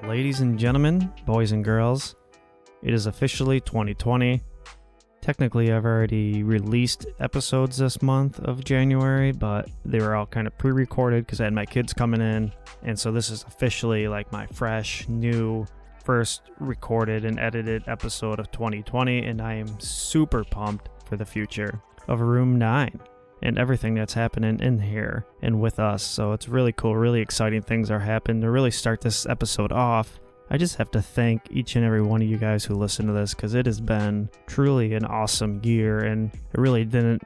Ladies and gentlemen, boys and girls, it is officially 2020. Technically, I've already released episodes this month of January, but they were all kind of pre-recorded because I had my kids coming in. And so this is officially like my fresh, new, first recorded and edited episode of 2020. And I am super pumped for the future of Room 9 and everything that's happening in here and with us. So it's really cool. Really exciting things are happening. To really start this episode off, I just have to thank each and every one of you guys who listen to this, because it has been truly an awesome year, and it really didn't,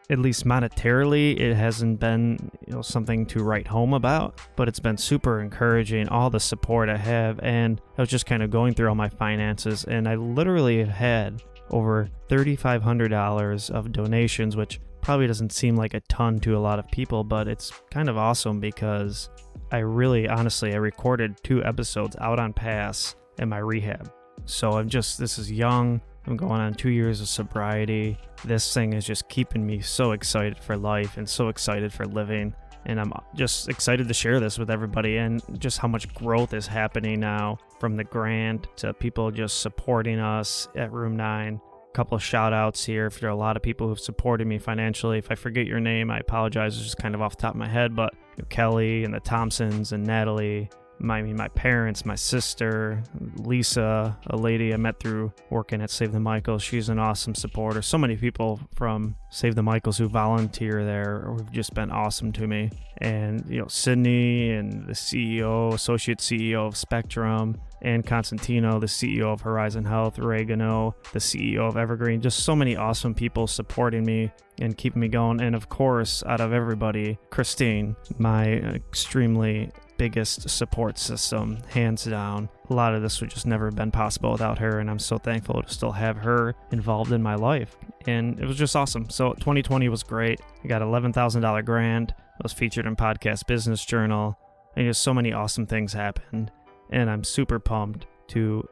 at least monetarily, it hasn't been something to write home about, but it's been super encouraging, all the support I have. And I was just kind of going through all my finances, and I literally have had over $3,500 of donations, which probably doesn't seem like a ton to a lot of people, but it's kind of awesome because I recorded 2 episodes out on pass in my rehab. So this is young. I'm going on 2 years of sobriety. This thing is just keeping me so excited for life and so excited for living. And I'm just excited to share this with everybody, and just how much growth is happening now, from the grant to people just supporting us at Room 9. Couple of shout outs here. If there are a lot of people who've supported me financially, if I forget your name, I apologize. It's just kind of off the top of my head, but Kelly and the Thompsons and Natalie, my parents, my sister, Lisa, a lady I met through working at Save the Michaels. She's an awesome supporter. So many people from Save the Michaels who volunteer there who've just been awesome to me. And, Sydney and the associate CEO of Spectrum, and Constantino, the CEO of Horizon Health, Regano, the CEO of Evergreen. Just so many awesome people supporting me and keeping me going. And of course, out of everybody, Christine, my extremely biggest support system, hands down. A lot of this would just never have been possible without her, and I'm so thankful to still have her involved in my life. And it was just awesome. So 2020 was great. I got an $11,000 grant. I was featured in Podcast Business Journal. And just so many awesome things happened. And I'm super pumped to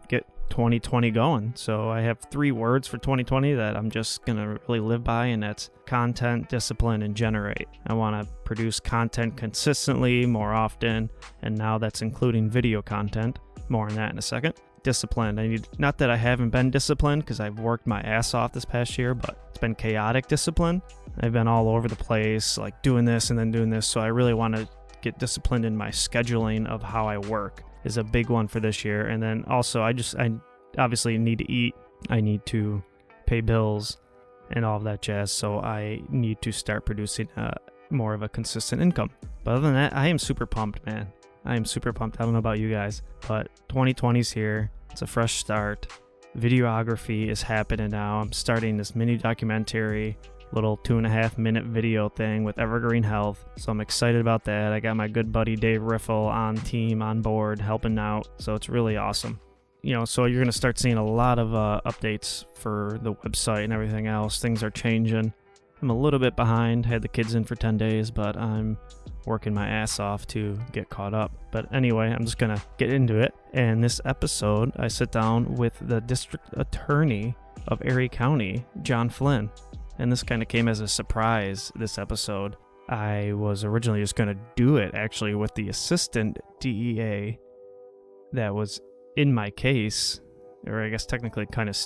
get 2020 going. So I have 3 words for 2020 that I'm just going to really live by, and that's content, discipline, and generate. I want to produce content consistently, more often, and now that's including video content. More on that in a second. Discipline. Not that I haven't been disciplined, because I've worked my ass off this past year, but it's been chaotic discipline. I've been all over the place, like doing this and then doing this. So I really want to get disciplined in my scheduling of how I work is a big one for this year. And then also I obviously need to eat. I need to pay bills and all of that jazz. So I need to start producing more of a consistent income. But other than that, I am super pumped, man. I am super pumped. I don't know about you guys, but 2020's here. It's a fresh start. Videography is happening now. I'm starting this mini documentary, little 2.5-minute video thing with Evergreen Health. So I'm excited about that. I got my good buddy Dave Riffle on board, helping out. So it's really awesome. So you're going to start seeing a lot of updates for the website and everything else. Things are changing. I'm a little bit behind. Had the kids in for 10 days, but I'm working my ass off to get caught up. But anyway, I'm just going to get into it. And this episode, I sit down with the district attorney of Erie County, John Flynn. And this kind of came as a surprise, this episode. I was originally just going to do it, actually, with the assistant DEA that was in my case, or I guess technically kind of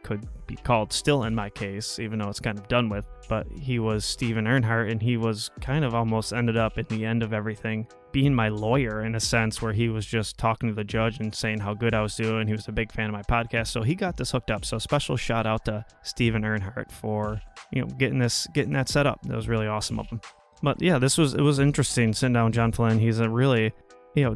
could be called still in my case, even though it's kind of done with. But he was Stephen Earnhardt, and he was kind of almost ended up at the end of everything being my lawyer, in a sense, where he was just talking to the judge and saying how good I was doing. He was a big fan of my podcast, so he got this hooked up. So special shout out to Stephen Earnhardt for getting that set up. That was really awesome of him. But yeah, it was interesting sitting down with John Flynn. He's a really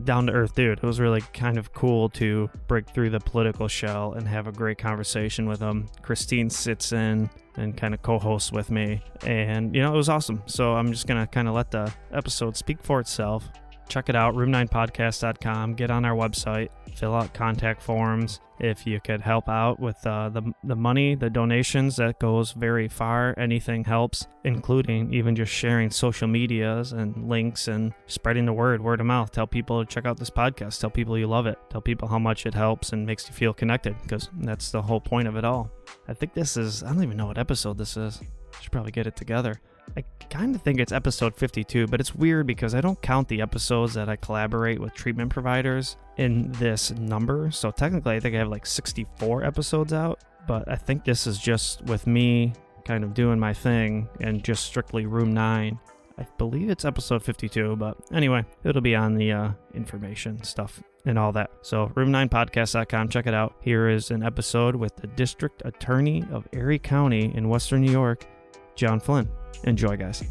down to earth dude. It was really kind of cool to break through the political shell and have a great conversation with him. Christine sits in and kind of co-hosts with me, and it was awesome. So I'm just gonna kind of let the episode speak for itself. Check it out, room9podcast.com. Get on our website, fill out contact forms. If you could help out with the money, the donations, that goes very far. Anything helps, including even just sharing social medias and links and spreading the word of mouth. Tell people to check out this podcast. Tell people you love it. Tell people how much it helps and makes you feel connected, because that's the whole point of it all. I think I don't even know what episode this is. I should probably get it together. I kind of think it's episode 52, but it's weird because I don't count the episodes that I collaborate with treatment providers in this number. So technically, I think I have like 64 episodes out, but I think this is just with me kind of doing my thing and just strictly Room 9. I believe it's episode 52, but anyway, it'll be on the information stuff and all that. So room9podcast.com, check it out. Here is an episode with the District Attorney of Erie County in Western New York, John Flynn. Enjoy, guys.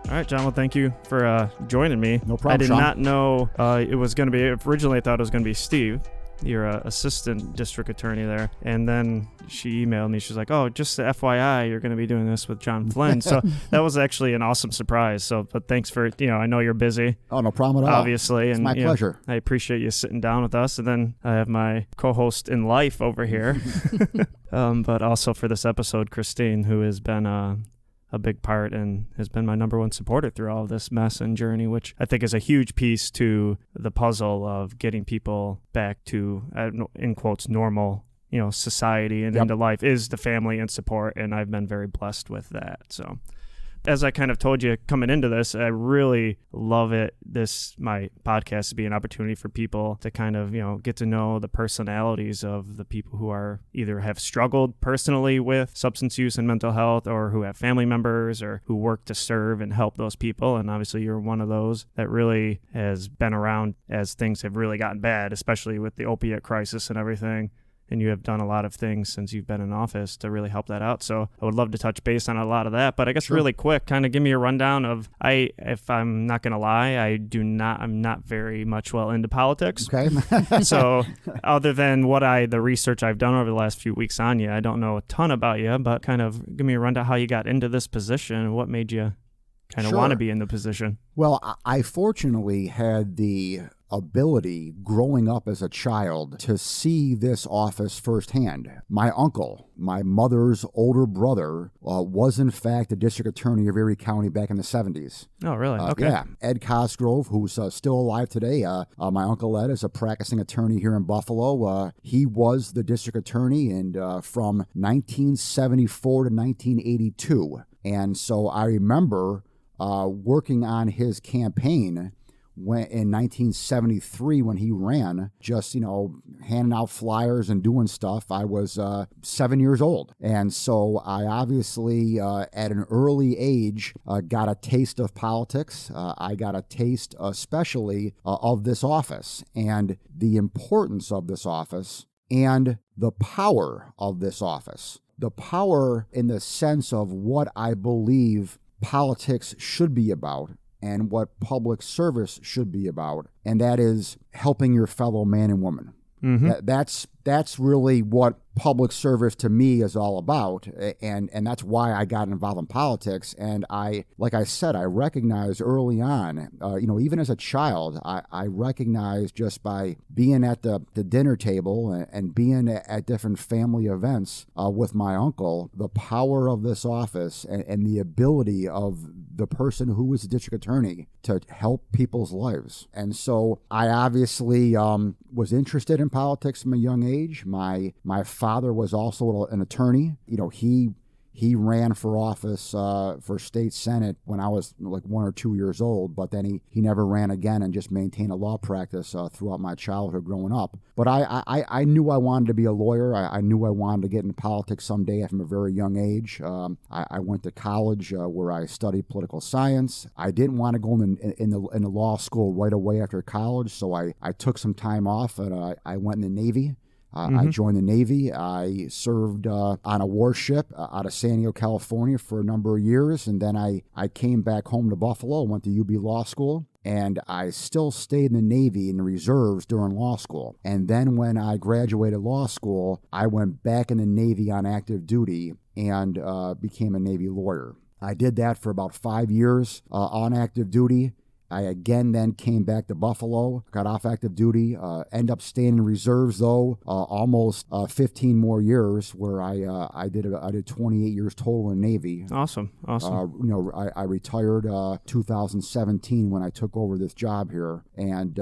All right, John, well, thank you for joining me. No problem, I did Sean. not know it was going to be, originally I thought it was going to be Steve, your assistant district attorney there. And then she emailed me. She's like, oh, just the FYI, you're going to be doing this with John Flynn. So that was actually an awesome surprise. So, but thanks for, I know you're busy. Oh, no problem at all. Obviously. It's and my pleasure. I appreciate you sitting down with us. And then I have my co-host in life over here. But also for this episode, Christine, who has been a big part and has been my number one supporter through all of this mess and journey, which I think is a huge piece to the puzzle of getting people back to, in quotes, normal, society and into life, is the family and support. And I've been very blessed with that. So as I kind of told you coming into this, I really love it. My podcast to be an opportunity for people to kind of, get to know the personalities of the people who are either have struggled personally with substance use and mental health, or who have family members or who work to serve and help those people. And obviously you're one of those that really has been around as things have really gotten bad, especially with the opiate crisis and everything. And you have done a lot of things since you've been in office to really help that out. So I would love to touch base on a lot of that. But I guess really quick, kind of give me a rundown of, if I'm not going to lie, I'm not very much well into politics. Okay. So other than the research I've done over the last few weeks on you, I don't know a ton about you, but kind of give me a rundown how you got into this position and what made you kind of want to be in the position. Well, I fortunately had the ability growing up as a child to see this office firsthand. My uncle, my mother's older brother, was in fact the district attorney of Erie County back in the 70s. Oh, really? Okay. Yeah. Ed Cosgrove, who's still alive today. My uncle Ed is a practicing attorney here in Buffalo. He was the district attorney from 1974 to 1982. And so I remember working on his campaign in 1973 when he ran, just, handing out flyers and doing stuff. I was 7 years old. And so I obviously, at an early age, got a taste of politics. I got a taste especially of this office and the importance of this office and the power of this office. The power in the sense of what I believe politics should be about and what public service should be about, and that is helping your fellow man and woman. Mm-hmm. That's really what public service to me is all about, and that's why I got involved in politics. And like I said, I recognized early on, even as a child, I recognized just by being at the dinner table and being at different family events with my uncle, the power of this office and the ability of the person who was the district attorney to help people's lives. And so I obviously was interested in politics from a young age. My father was also an attorney. He ran for office for state senate when I was like 1 or 2 years old, but then he never ran again and just maintained a law practice throughout my childhood growing up. But I knew I wanted to be a lawyer. I knew I wanted to get into politics someday from a very young age. I went to college where I studied political science. I didn't want to go in the law school right away after college, so I took some time off and I went in the Navy. I joined the Navy. I served on a warship out of San Diego, California for a number of years. And then I came back home to Buffalo, went to UB Law School, and I still stayed in the Navy in the reserves during law school. And then when I graduated law school, I went back in the Navy on active duty and became a Navy lawyer. I did that for about 5 years on active duty. I again then came back to Buffalo, got off active duty, end up staying in reserves though, almost 15 more years, where I did 28 years total in the Navy. Awesome. I retired 2017 when I took over this job here, and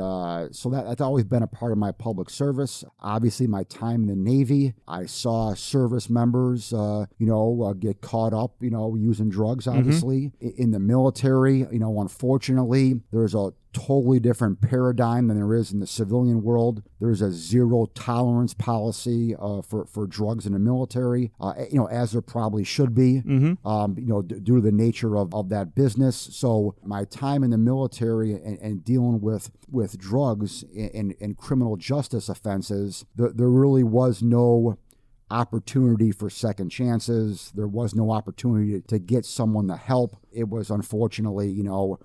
so that's always been a part of my public service. Obviously, my time in the Navy, I saw service members, get caught up, using drugs. Obviously, in the military, unfortunately, there's a totally different paradigm than there is in the civilian world. There's a zero tolerance policy for drugs in the military, as there probably should be, due to the nature of that business. So my time in the military and dealing with drugs and criminal justice offenses, there really was no opportunity for second chances. There was no opportunity to get someone the help. It was unfortunately,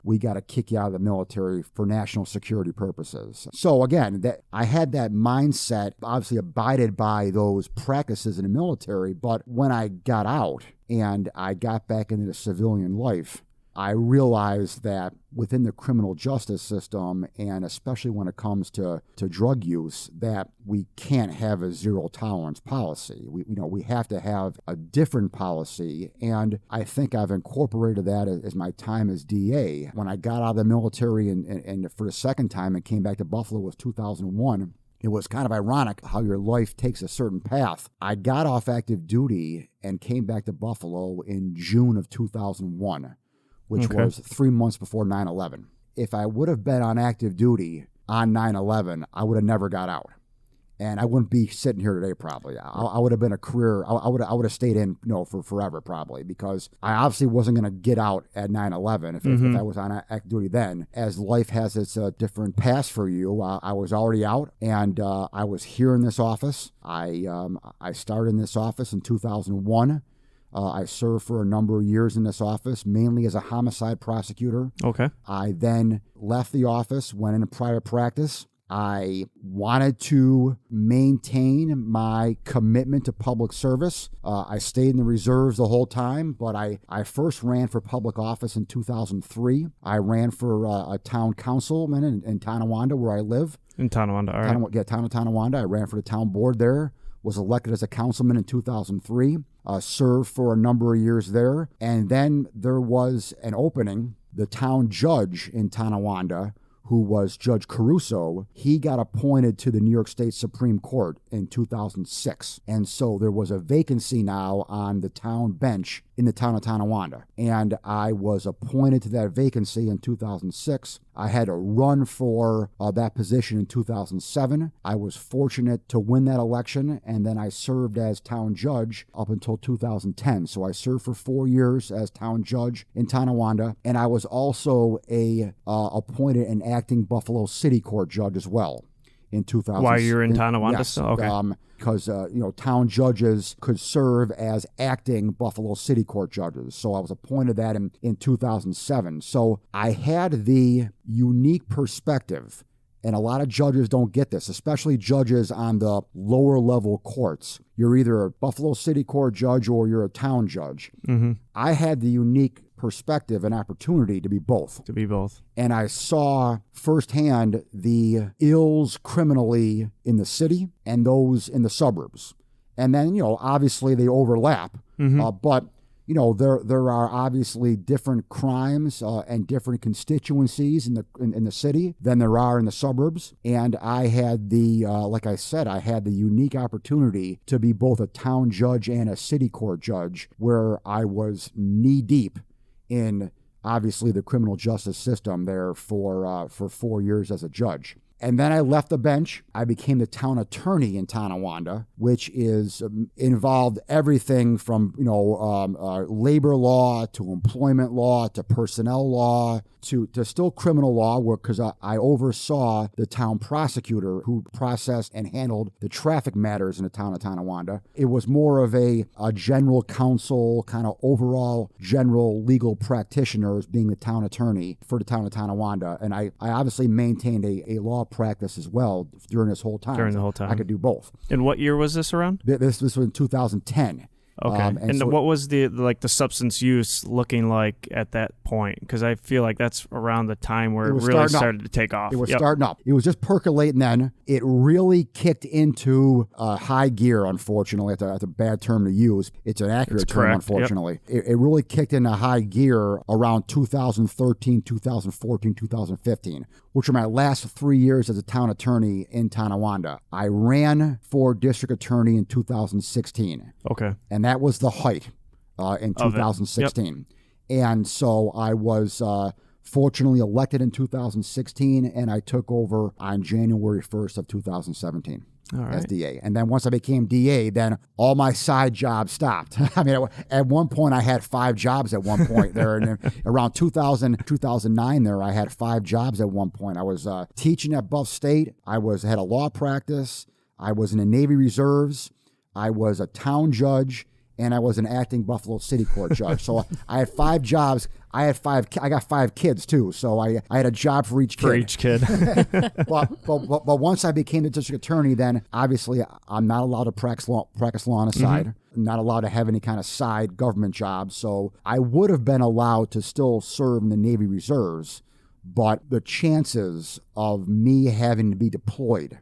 we got to kick you out of the military for national security purposes. So again, that I had that mindset, obviously abided by those practices in the military, but when I got out and I got back into the civilian life, I realized that within the criminal justice system, and especially when it comes to drug use, that we can't have a zero tolerance policy. We have to have a different policy, and I think I've incorporated that as my time as DA. When I got out of the military and for the second time and came back to Buffalo was 2001, it was kind of ironic how your life takes a certain path. I got off active duty and came back to Buffalo in June of 2001. Which was 3 months before 9/11. If I would have been on active duty on 9/11, I would have never got out. And I wouldn't be sitting here today probably. I would have been a career, I would have stayed in for forever probably, because I obviously wasn't going to get out at 9/11 if I was on active duty then. As life has its different paths for you, I was already out, and I was here in this office. I started in this office in 2001. I served for a number of years in this office, mainly as a homicide prosecutor. Okay. I then left the office, went into private practice. I wanted to maintain my commitment to public service. I stayed in the reserves the whole time, but I first ran for public office in 2003. I ran for a town councilman in Tonawanda, where I live. In Tonawanda, all right. Town of Tonawanda. I ran for the town board there, was elected as a councilman in 2003. Served for a number of years there. And then there was an opening. The town judge in Tonawanda, who was Judge Caruso, he got appointed to the New York State Supreme Court in 2006. And so there was a vacancy now on the town bench in the town of Tonawanda. And I was appointed to that vacancy in 2006. I had to run for that position in 2007. I was fortunate to win that election, and then I served as town judge up until 2010. So I served for 4 years as town judge in Tonawanda, and I was also appointed an acting Buffalo City Court judge as well in 2000. While you're in Tonawanda yes, still? Okay. Because town judges could serve as acting Buffalo City Court judges. So I was appointed that in 2007. So I had the unique perspective, and a lot of judges don't get this, especially judges on the lower level courts. You're either a Buffalo City Court judge or you're a town judge. Mm-hmm. I had the unique perspective and opportunity to be both. And I saw firsthand the ills criminally in the city and those in the suburbs. And then, obviously they overlap. But, there are obviously different crimes and different constituencies in the city than there are in the suburbs. And I had like I said, I had the unique opportunity to be both a town judge and a city court judge, where I was knee deep in obviously the criminal justice system there for 4 years as a judge. And then I left the bench. I became the town attorney in Tonawanda, which is involved everything from labor law to employment law to personnel law to still criminal law, because I oversaw the town prosecutor who processed and handled the traffic matters in the town of Tonawanda. It was more of a general counsel, kind of overall general legal practitioner as being the town attorney for the town of Tonawanda. And I obviously maintained a law practice as well during this whole time. During the whole time. I could do both. And what year was this around? This was in 2010. Okay. And so, what was the substance use looking like at that point? Because I feel like that's around the time where it really started to take off. It was starting up. It was just percolating then. It really kicked into high gear, unfortunately. That's a bad term to use. It's an accurate term, unfortunately. Yep. It really kicked into high gear around 2013, 2014, 2015, which were my last 3 years as a town attorney in Tonawanda. I ran for district attorney in 2016. Okay. And that was the height in 2016. Yep. And so I was fortunately elected in 2016, and I took over on January 1st of 2017. As DA. And then once I became DA, then all my side jobs stopped. I mean, at one point I had 5 jobs at one point there. And around 2009 there, I had 5 jobs at one point. I was teaching at Buff State. I had a law practice. I was in the Navy Reserves. I was a town judge. And I was an acting Buffalo City Court judge. So I had 5 jobs. I got 5 kids too. So I had a job for each kid. But once I became the district attorney, then obviously I'm not allowed to practice law on the side. I'm not allowed to have any kind of side government job. So I would have been allowed to still serve in the Navy Reserves, but the chances of me having to be deployed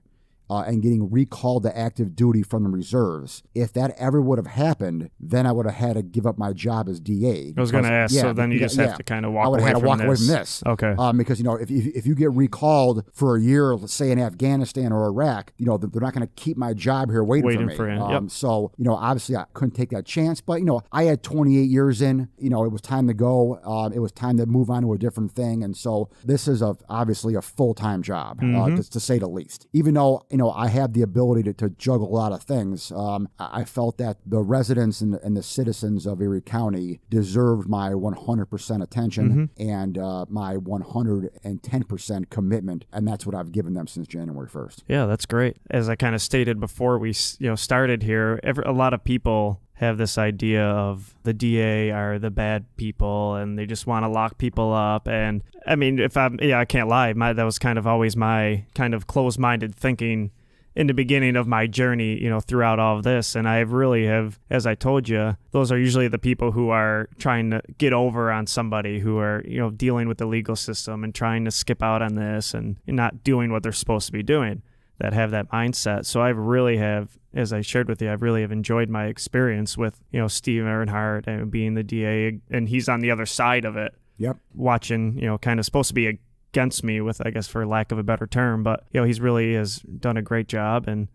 and getting recalled to active duty from the reserves, if that ever would have happened, then I would have had to give up my job as DA. I was going to ask, so then you just have to kind of walk away from this. I would have had to walk away from this. Okay. Because, if you get recalled for a year, let's say in Afghanistan or Iraq, they're not going to keep my job here waiting for me. Yep. So, obviously I couldn't take that chance, but, I had 28 years in, it was time to go. It was time to move on to a different thing. And so this is obviously a full-time job, to say the least. Even though, I have the ability to juggle a lot of things. I felt that the residents and the citizens of Erie County deserved my 100% attention and my 110% commitment, and that's what I've given them since January 1st. Yeah, that's great. As I kind of stated before we started here, a lot of people have this idea of the DA are the bad people and they just want to lock people up. And I mean, I can't lie. That was kind of always my kind of closed-minded thinking in the beginning of my journey, throughout all of this. And I really have, as I told you, those are usually the people who are trying to get over on somebody, who are, dealing with the legal system and trying to skip out on this and not doing what they're supposed to be doing, that have that mindset. So I really have, as I shared with you, I really have enjoyed my experience with, Steve Earnhardt and being the DA, and he's on the other side of it. Yep. Watching, kind of supposed to be against me with, I guess, for lack of a better term, but, he's really has done a great job. And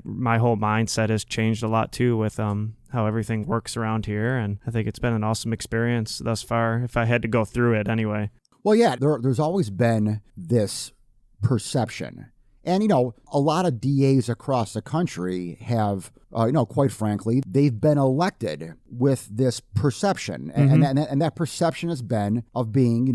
my whole mindset has changed a lot too with how everything works around here. And I think it's been an awesome experience thus far, if I had to go through it anyway. Well, yeah, there's always been this perception. And, a lot of DAs across the country have, quite frankly, they've been elected with this perception. And that perception has been of being,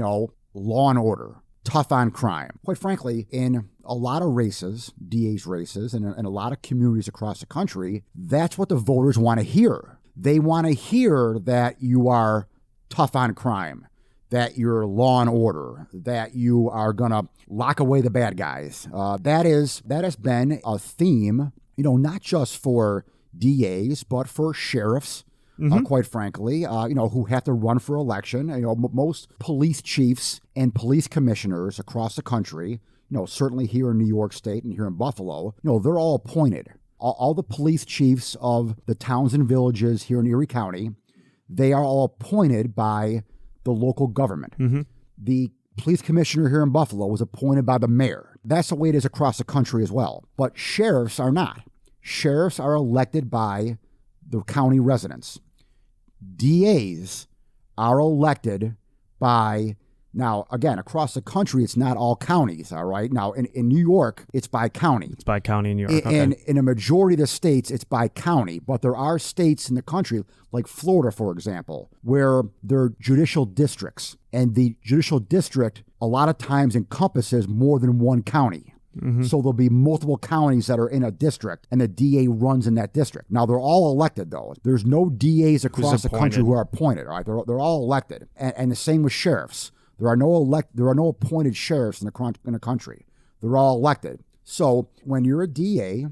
law and order, tough on crime. Quite frankly, in a lot of races, DA's races, and in a lot of communities across the country, that's what the voters want to hear. They want to hear that you are tough on crime, that you're law and order, that you are going to lock away the bad guys. That has been a theme, not just for DAs, but for sheriffs, quite frankly, who have to run for election. Most police chiefs and police commissioners across the country, certainly here in New York State and here in Buffalo, they're all appointed. All the police chiefs of the towns and villages here in Erie County, they are all appointed by the local government. The police commissioner here in Buffalo was appointed by the mayor. That's the way it is across the country as well. But sheriffs are not. Sheriffs are elected by the county residents. DAs are elected by, now, again, across the country, it's not all counties, all right? Now, in New York, it's by county. It's by county in New York. And in a majority of the states, it's by county. But there are states in the country, like Florida, for example, where there are judicial districts. And the judicial district, a lot of times, encompasses more than one county. So there'll be multiple counties that are in a district, and the DA runs in that district. Now, they're all elected, though. There's no DAs across the country who are appointed, all right? They're all elected. And the same with sheriffs. There are no appointed sheriffs in the country. They're all elected. So when you're a DA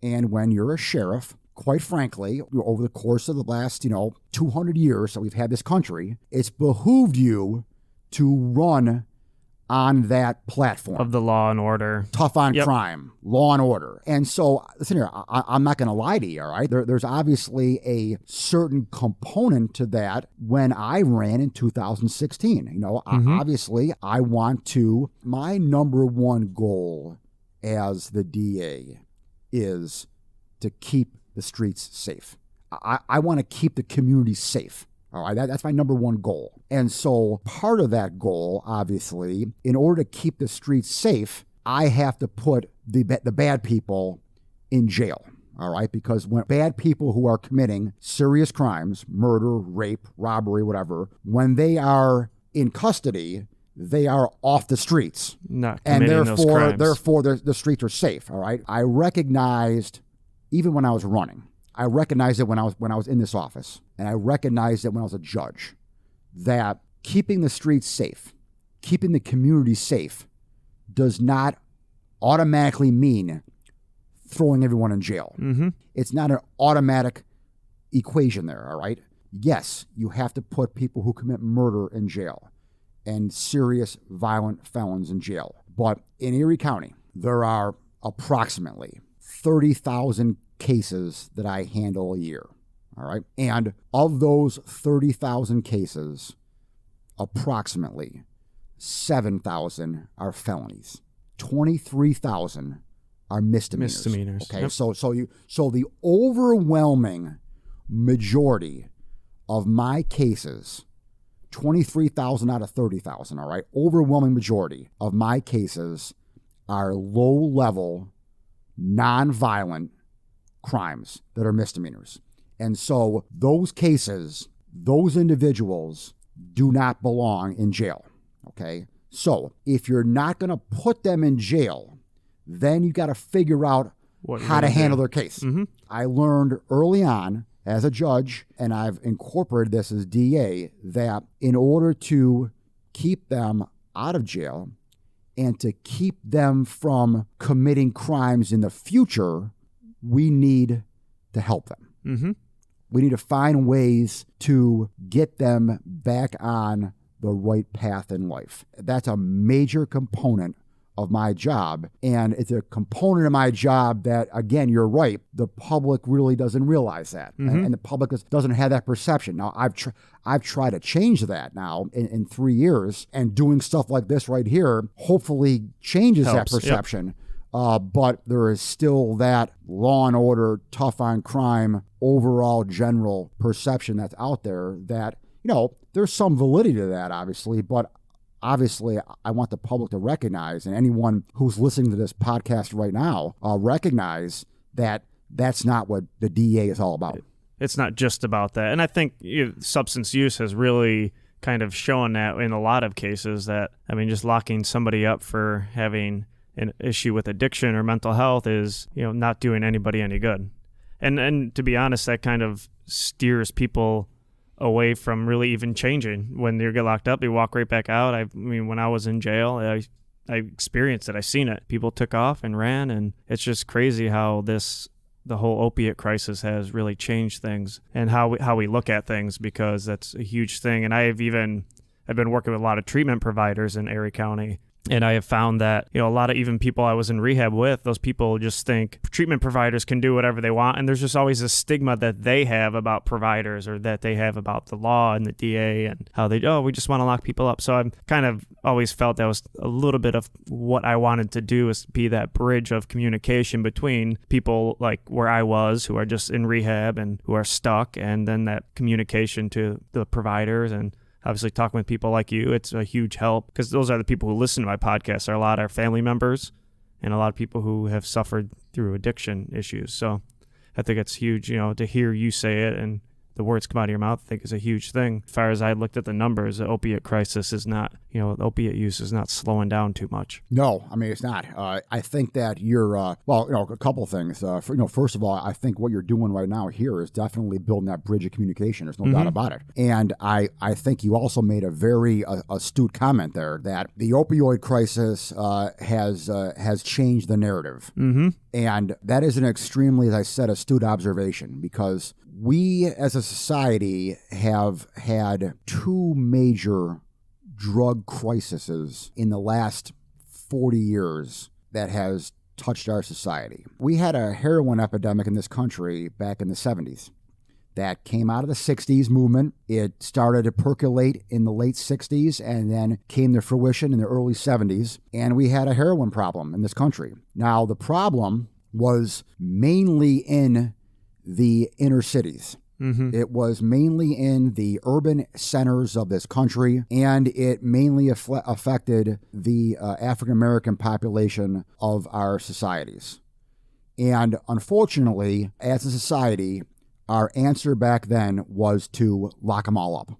and when you're a sheriff, quite frankly, over the course of the last, 200 years that we've had this country, it's behooved you to run on that platform of the law and order, tough on crime, law and order. And so, listen here, I'm not going to lie to you, all right? There's obviously a certain component to that when I ran in 2016. Obviously, I want to, my number one goal as the DA is to keep the streets safe. I want to keep the community safe. All right, that's my number one goal. And so part of that goal, obviously, in order to keep the streets safe, I have to put the bad people in jail. All right, because when bad people who are committing serious crimes, murder, rape, robbery, whatever, when they are in custody, they are off the streets. Not committing those crimes. Therefore, the streets are safe. All right, I recognized, even when I was running, I recognized it when I was in this office, and I recognized it when I was a judge, that keeping the streets safe, keeping the community safe, does not automatically mean throwing everyone in jail. Mm-hmm. It's not an automatic equation there, all right? Yes, you have to put people who commit murder in jail and serious violent felons in jail. But in Erie County, there are approximately 30,000 cases that I handle a year, all right? And of those 30,000 cases, approximately 7,000 are felonies. 23,000 are misdemeanors. Okay, Yep. So the overwhelming majority of my cases, 23,000 out of 30,000, all right, overwhelming majority of my cases are low-level, non-violent crimes that are misdemeanors. And so those cases, those individuals do not belong in jail, okay? So if you're not going to put them in jail, then you got to figure out how to handle their case. Mm-hmm. I learned early on as a judge, and I've incorporated this as DA, that in order to keep them out of jail and to keep them from committing crimes in the future, we need to help them. Mm-hmm. We need to find ways to get them back on the right path in life. That's a major component of my job. And it's a component of my job that, again, you're right, the public really doesn't realize that. Mm-hmm. And the public doesn't have that perception. Now, I've tried to change that now in 3 years, and doing stuff like this right here hopefully changes Helps. that perception. Yep. But there is still that law and order, tough on crime, overall general perception that's out there that, there's some validity to that, obviously, but obviously I want the public to recognize, and anyone who's listening to this podcast right now, recognize that that's not what the DEA is all about. It's not just about that. And I think substance use has really kind of shown that in a lot of cases that, just locking somebody up for having an issue with addiction or mental health is, not doing anybody any good. And to be honest, that kind of steers people away from really even changing. When you get locked up, you walk right back out. When I was in jail, I experienced it. I seen it. People took off and ran, and it's just crazy how the whole opiate crisis has really changed things and how we look at things, because that's a huge thing. And I've been working with a lot of treatment providers in Erie County. And I have found that, a lot of even people I was in rehab with, those people just think treatment providers can do whatever they want. And there's just always a stigma that they have about providers, or that they have about the law and the DA, and how we just want to lock people up. So I've kind of always felt that was a little bit of what I wanted to do, is be that bridge of communication between people like where I was, who are just in rehab and who are stuck, and then that communication to the providers. And obviously talking with people like you, it's a huge help, because those are the people who listen to my podcast. Are a lot of our family members and a lot of people who have suffered through addiction issues. So I think it's huge, to hear you say it and the words come out of your mouth, I think is a huge thing. As far as I looked at the numbers, the opiate crisis is not, the opiate use is not slowing down too much. No, I mean, it's not. I think that you're, a couple things. First of all, I think what you're doing right now here is definitely building that bridge of communication. There's no doubt about it. And I think you also made a very astute comment there that the opioid crisis has changed the narrative. Mm-hmm. And that is an extremely, as I said, astute observation, because we as a society have had two major drug crises in the last 40 years that has touched our society. We had a heroin epidemic in this country back in the 70s that came out of the 60s movement. It started to percolate in the late 60s and then came to fruition in the early 70s. And we had a heroin problem in this country. Now, the problem was mainly in the inner cities. Mm-hmm. It was mainly in the urban centers of this country, and it mainly affected the African-American population of our societies. And unfortunately, as a society, our answer back then was to lock them all up.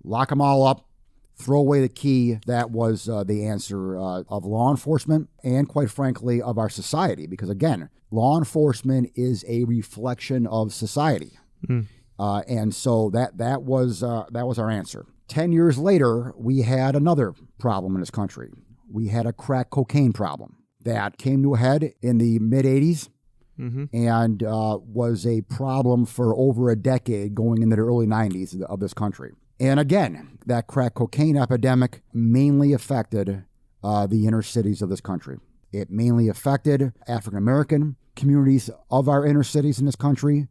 Lock them all up, throw away the key. That was the answer of law enforcement and, quite frankly, of our society. Because, again, law enforcement is a reflection of society. Mm. And so that was our answer. 10 years later, we had another problem in this country. We had a crack cocaine problem that came to a head in the mid-'80s. Mm-hmm. And was a problem for over a decade going into the early 90s of this country. And again, that crack cocaine epidemic mainly affected the inner cities of this country. It mainly affected African-American communities of our inner cities in this country.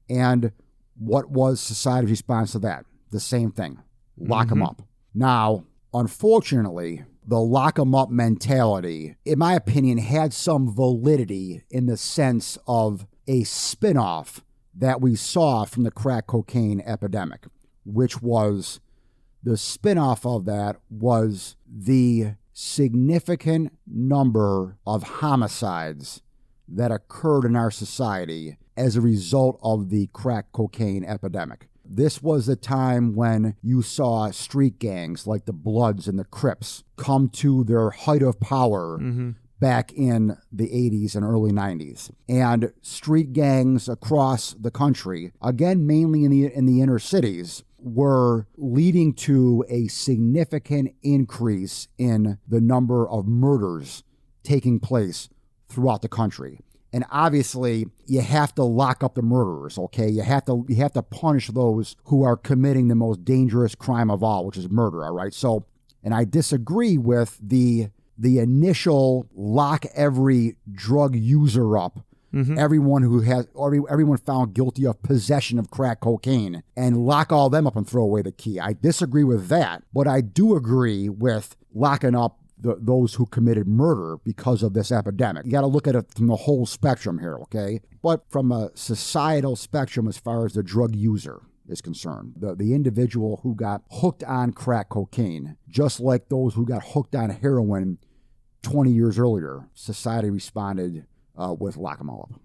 And what was society's response to that? The same thing. Lock them up. Now, unfortunately, the lock 'em up mentality, in my opinion, had some validity in the sense of a spinoff that we saw from the crack cocaine epidemic, which was the spinoff of that was the significant number of homicides that occurred in our society as a result of the crack cocaine epidemic. This was a time when you saw street gangs like the Bloods and the Crips come to their height of power back in the 80s and early 90s. And street gangs across the country, again, mainly in the inner cities, were leading to a significant increase in the number of murders taking place throughout the country. And obviously, you have to lock up the murderers, okay? You have to punish those who are committing the most dangerous crime of all, which is murder, all right? So, and I disagree with the initial lock every drug user up, everyone found guilty of possession of crack cocaine, and lock all them up and throw away the key. I disagree with that, but I do agree with locking up those who committed murder because of this epidemic. You got to look at it from the whole spectrum here, okay? But from a societal spectrum as far as the drug user is concerned, the individual who got hooked on crack cocaine, just like those who got hooked on heroin 20 years earlier, society responded with lock 'em all up.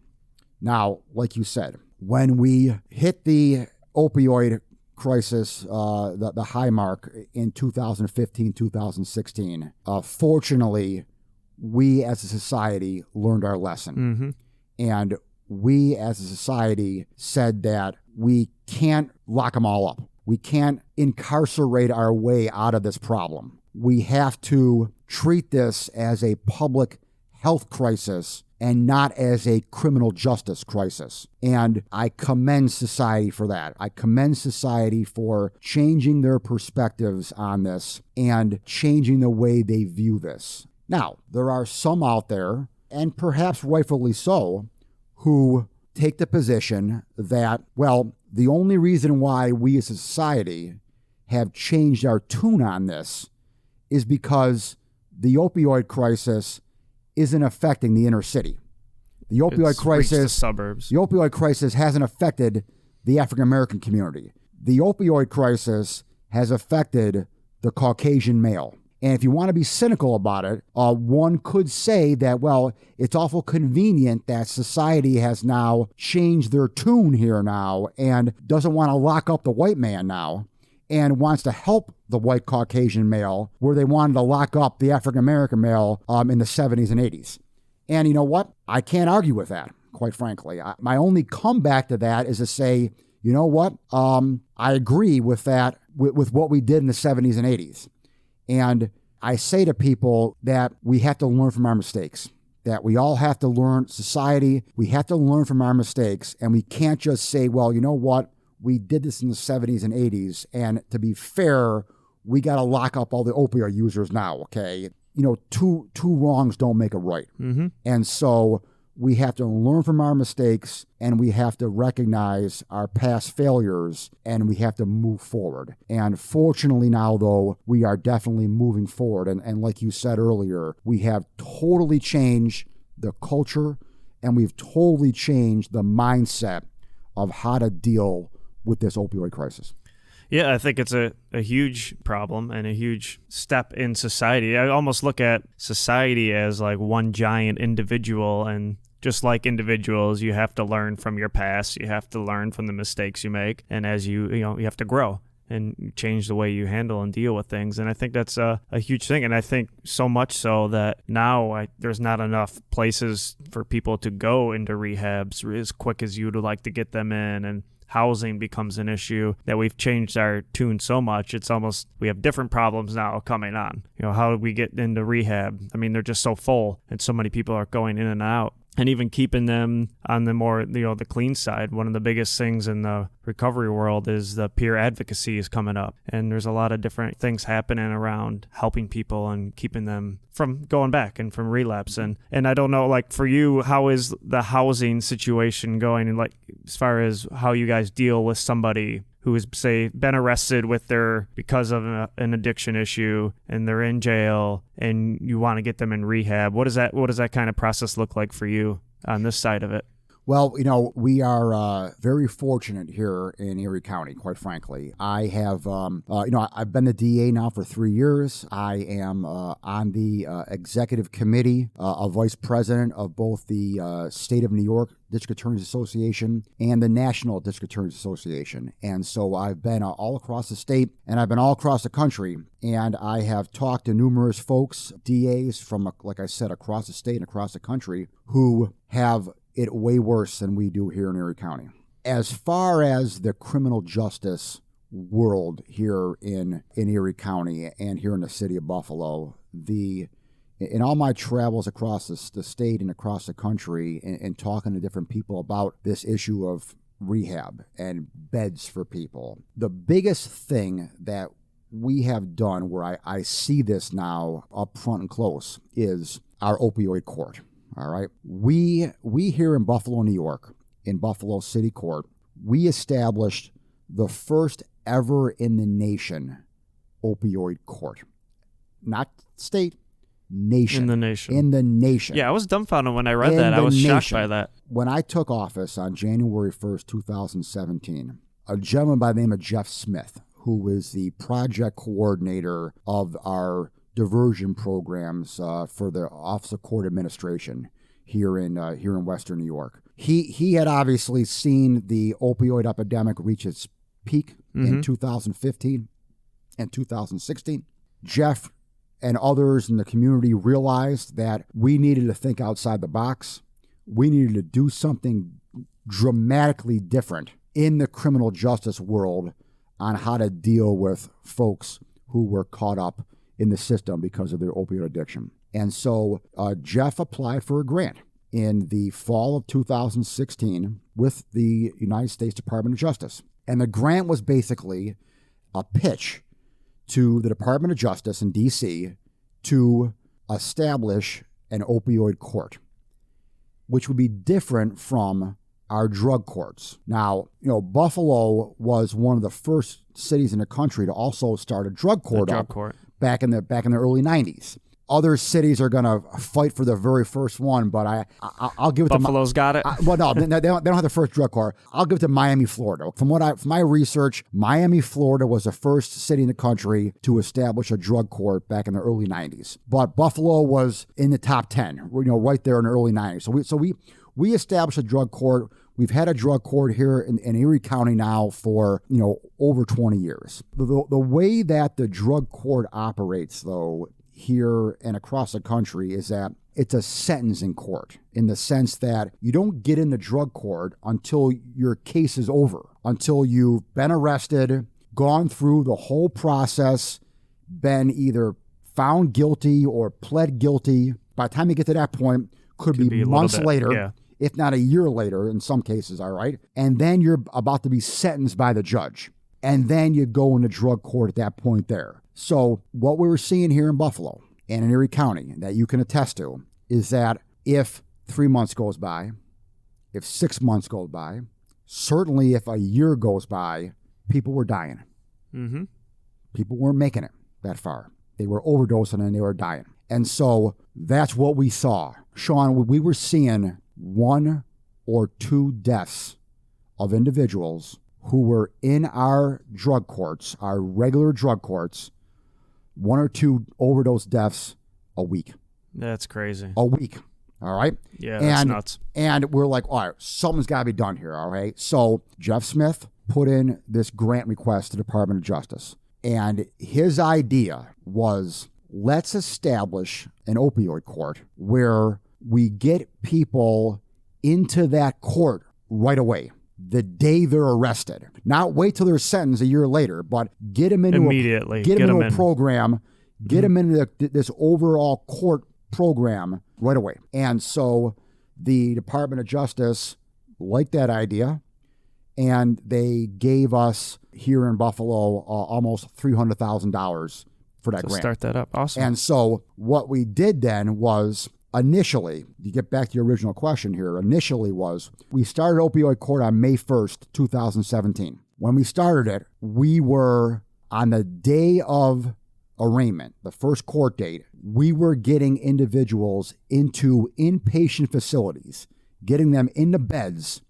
Now, like you said, when we hit the opioid crisis, the high mark in 2015, 2016. Fortunately, we as a society learned our lesson. And we as a society said that we can't lock them all up. We can't incarcerate our way out of this problem. We have to treat this as a public health crisis and not as a criminal justice crisis. And I commend society for that. I commend society for changing their perspectives on this and changing the way they view this. Now, there are some out there, and perhaps rightfully so, who take the position that, well, the only reason why we as a society have changed our tune on this is because the opioid crisis isn't affecting the inner city. The opioid crisis, suburbs. The opioid crisis hasn't affected the African American community. The opioid crisis has affected the Caucasian male. And if you want to be cynical about it, one could say that, well, it's awful convenient that society has now changed their tune here now and doesn't want to lock up the white man now and wants to help the white Caucasian male where they wanted to lock up the African-American male in the 70s and 80s. And you know what? I can't argue with that, quite frankly. My only comeback to that is to say, you know what? I agree with that, with what we did in the 70s and 80s. And I say to people that we have to learn from our mistakes, that we all have to learn, society, we have to learn from our mistakes, and we can't just say, well, you know what, we did this in the 70s and 80s, and to be fair, we got to lock up all the opioid users now, okay? You know, two wrongs don't make a right. Mm-hmm. And so we have to learn from our mistakes, and we have to recognize our past failures, and we have to move forward. And fortunately now, though, we are definitely moving forward. And like you said earlier, we have totally changed the culture, and we've totally changed the mindset of how to deal with this opioid crisis. Yeah, I think it's a huge problem and a huge step in society. I almost look at society as like one giant individual, and just like individuals, you have to learn from your past. You have to learn from the mistakes you make, and as you have to grow and change the way you handle and deal with things. And I think that's a huge thing. And I think so much so that now there's not enough places for people to go into rehabs as quick as you'd like to get them in, and housing becomes an issue, that we've changed our tune so much. It's almost, we have different problems now coming on. How do we get into rehab? I mean, they're just so full, and so many people are going in and out. And even keeping them on the more, the clean side. One of the biggest things in the recovery world is the peer advocacy is coming up. And there's a lot of different things happening around helping people and keeping them from going back and from relapse. And I don't know, like for you, how is the housing situation going? And like, as far as how you guys deal with somebody who has, say, been arrested because of an addiction issue, and they're in jail, and you want to get them in rehab. What does that kind of process look like for you on this side of it? Well, we are very fortunate here in Erie County, quite frankly. I have, I've been the DA now for 3 years. I am on the executive committee, a vice president of both the State of New York District Attorneys Association and the National District Attorneys Association. And so I've been all across the state, and I've been all across the country. And I have talked to numerous folks, DAs from, like I said, across the state and across the country, who have it way worse than we do here in Erie County. As far as the criminal justice world here in Erie County and here in the city of Buffalo, in all my travels across the state and across the country and talking to different people about this issue of rehab and beds for people, the biggest thing that we have done where I see this now up front and close is our opioid court. All right. We here in Buffalo, New York, in Buffalo City Court, we established the first ever in the nation opioid court. Not state, nation. In the nation. In the nation. Yeah, I was dumbfounded when I read that. I was shocked by that. When I took office on January 1st, 2017, a gentleman by the name of Jeff Smith, who was the project coordinator of our diversion programs for the Office of Court Administration here in Western New York. He had obviously seen the opioid epidemic reach its peak in 2015 and 2016. Jeff and others in the community realized that we needed to think outside the box. We needed to do something dramatically different in the criminal justice world on how to deal with folks who were caught up in the system because of their opioid addiction. And so Jeff applied for a grant in the fall of 2016 with the United States Department of Justice. And the grant was basically a pitch to the Department of Justice in D.C. to establish an opioid court, which would be different from our drug courts. Now, Buffalo was one of the first cities in the country to also start a drug court back in the early 90s. other cities are going to fight for the very first one, but I'll give it Buffalo's got it. well, no, they don't have the first drug court. I'll give it to Miami, Florida. From my research, Miami, Florida was the first city in the country to establish a drug court back in the early 90s. But Buffalo was in the top 10, right there in the early 90s. So we established a drug court. We've had a drug court here in Erie County now for, over 20 years. The way that the drug court operates, though, here and across the country is that it's a sentencing court in the sense that you don't get in the drug court until your case is over, until you've been arrested, gone through the whole process, been either found guilty or pled guilty. By the time you get to that point, could be months later. Yeah. If not a year later in some cases, all right? And then you're about to be sentenced by the judge. And then you go into drug court at that point there. So what we were seeing here in Buffalo and in Erie County that you can attest to is that if 3 months goes by, if 6 months goes by, certainly if a year goes by, people were dying. Mm-hmm. People weren't making it that far. They were overdosing and they were dying. And so that's what we saw. Sean, we were seeing 1 or 2 deaths of individuals who were in our drug courts, our regular drug courts, 1 or 2 overdose deaths a week. That's crazy. A week. All right? Yeah, that's nuts. And we're like, all right, something's got to be done here, all right? So Jeff Smith put in this grant request to the Department of Justice. And his idea was, let's establish an opioid court where we get people into that court right away, the day they're arrested. Not wait till they're sentenced a year later, but get them into immediately. Get them into a program, get them into this overall court program right away. And so the Department of Justice liked that idea, and they gave us here in Buffalo almost $300,000 for that grant. Start that up. Awesome. And so what we did then was initially, to get back to your original question here, we started opioid court on May 1st, 2017. When we started it, we were on the day of arraignment, the first court date, we were getting individuals into inpatient facilities, getting them into beds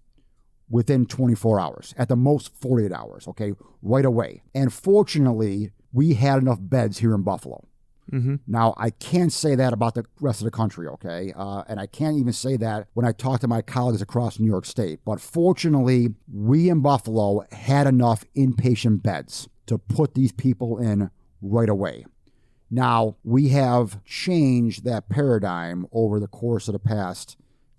within 24 hours, at the most 48 hours, okay, right away. And fortunately, we had enough beds here in Buffalo. Mm-hmm. Now, I can't say that about the rest of the country, okay? And I can't even say that when I talk to my colleagues across New York State. But fortunately, we in Buffalo had enough inpatient beds to put these people in right away. Now, we have changed that paradigm over the course of the past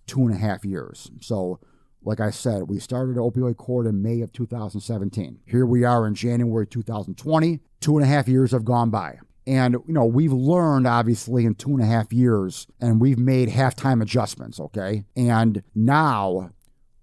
2.5 years. So, like I said, we started opioid court in May of 2017. Here we are in January 2020. 2.5 years have gone by. And, we've learned, obviously, in 2.5 years, and we've made halftime adjustments, okay? And now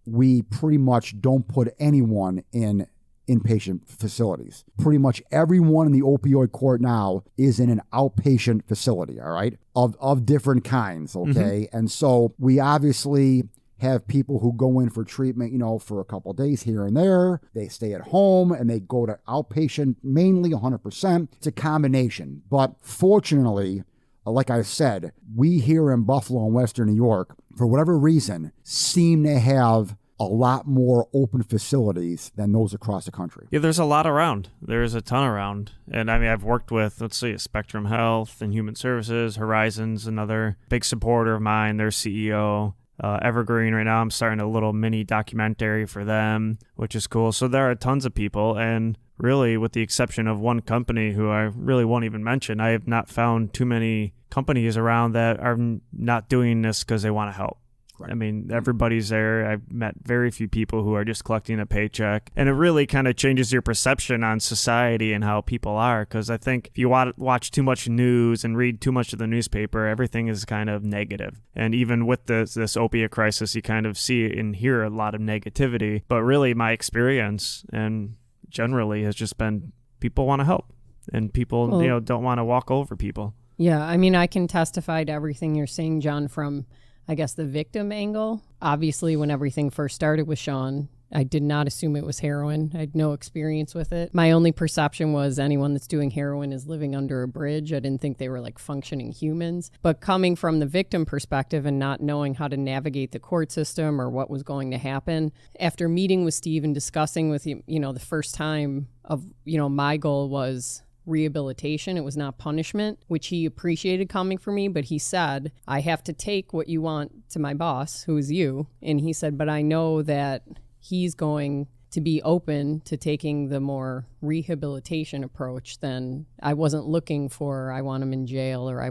we pretty much don't put anyone in inpatient facilities. Pretty much everyone in the opioid court now is in an outpatient facility, all right, of different kinds, okay? Mm-hmm. And so we obviously have people who go in for treatment, for a couple of days here and there. They stay at home and they go to outpatient mainly 100%. It's a combination. But fortunately, like I said, we here in Buffalo and Western New York, for whatever reason, seem to have a lot more open facilities than those across the country. Yeah, there's a lot around. There's a ton around. And I've worked with, Spectrum Health and Human Services, Horizon's another big supporter of mine, their CEO. Evergreen right now, I'm starting a little mini documentary for them, which is cool. So there are tons of people, and really, with the exception of one company who I really won't even mention, I have not found too many companies around that are not doing this because they want to help. Right. Everybody's there. I've met very few people who are just collecting a paycheck. And it really kind of changes your perception on society and how people are. Because I think if you watch too much news and read too much of the newspaper, everything is kind of negative. And even with this opiate crisis, you kind of see and hear a lot of negativity. But really, my experience and generally has just been people want to help. And people, don't want to walk over people. Yeah, I can testify to everything you're saying, John, from I guess the victim angle. Obviously, when everything first started with Sean, I did not assume it was heroin. I had no experience with it. My only perception was anyone that's doing heroin is living under a bridge. I didn't think they were like functioning humans. But coming from the victim perspective and not knowing how to navigate the court system or what was going to happen, after meeting with Steve and discussing with him, the first time of, my goal was rehabilitation. It was not punishment, which he appreciated coming from me. But he said, I have to take what you want to my boss, who is you. And he said, but I know that he's going to be open to taking the more rehabilitation approach. Then I wasn't looking for, I want him in jail or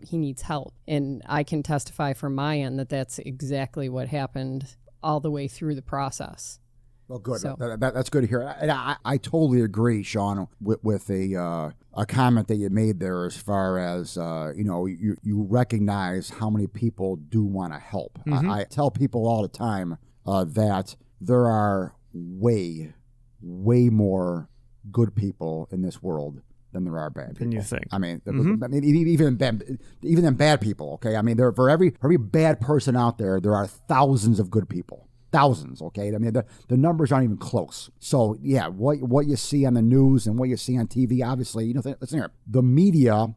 he needs help. And I can testify from my end that that's exactly what happened all the way through the process. Well, good. So, That's good to hear. And I totally agree, Sean, with a comment that you made there as far as, you recognize how many people do want to help. Mm-hmm. I tell people all the time that there are way more good people in this world than there are bad people. Than you think. I mean, even than bad people, okay? I mean, for every bad person out there, there are thousands of good people. Thousands, okay? I mean, the numbers aren't even close. So, yeah, what you see on the news and what you see on TV, obviously, listen here, the media,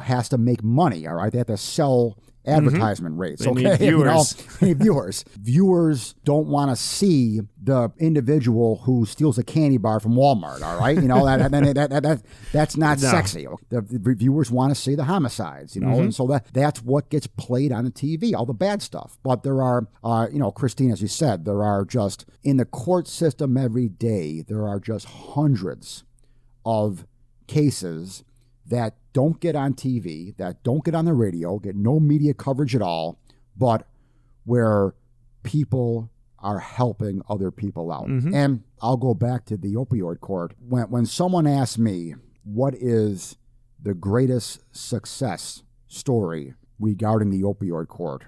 has to make money, all right? They have to sell advertisement rates, They okay? need viewers. They need viewers. Viewers don't want to see the individual who steals a candy bar from Walmart, all right? That's not sexy. The viewers want to see the homicides, and so that's what gets played on the TV, all the bad stuff. But there are, Christine, as you said, there are just, in the court system every day, there are just hundreds of cases that don't get on TV, that don't get on the radio, get no media coverage at all, but where people are helping other people out. Mm-hmm. And I'll go back to the opioid court. When someone asks me, what is the greatest success story regarding the opioid court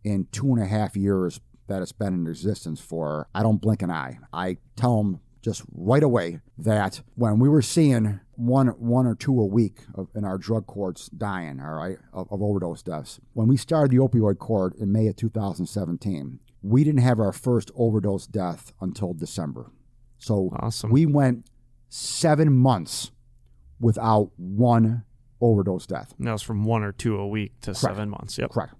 in 2.5 years that it's been in existence for, I don't blink an eye. I tell them just right away that when we were seeing one or two a week in our drug courts dying, all right, of overdose deaths, when we started the opioid court in May of 2017, we didn't have our first overdose death until December. So awesome. We went 7 months without one overdose death. And that was from 1 or 2 a week to 7 months. Yep. Correct.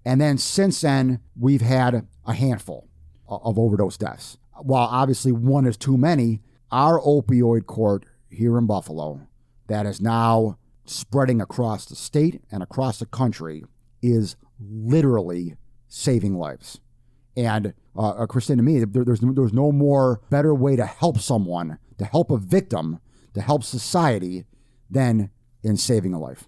And then since then, we've had a handful of overdose deaths. While obviously one is too many, our opioid court here in Buffalo, that is now spreading across the state and across the country, is literally saving lives. And Kristen, to me, there's no more better way to help someone, to help a victim, to help society than in saving a life.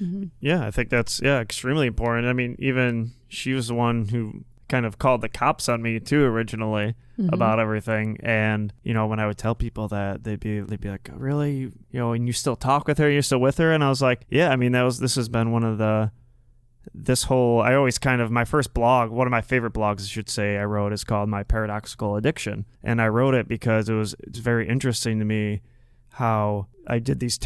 Mm-hmm. Yeah, I think that's extremely important. I mean, even she was the one who kind of called the cops on me too originally about everything. And when I would tell people that, they'd be like, really, and you still talk with her, you're still with her? And I was like, yeah, I mean, this has been one of the, I always my first blog, one of my favorite blogs, I should say, I wrote is called My Paradoxical Addiction. And I wrote it because it's very interesting to me how I did these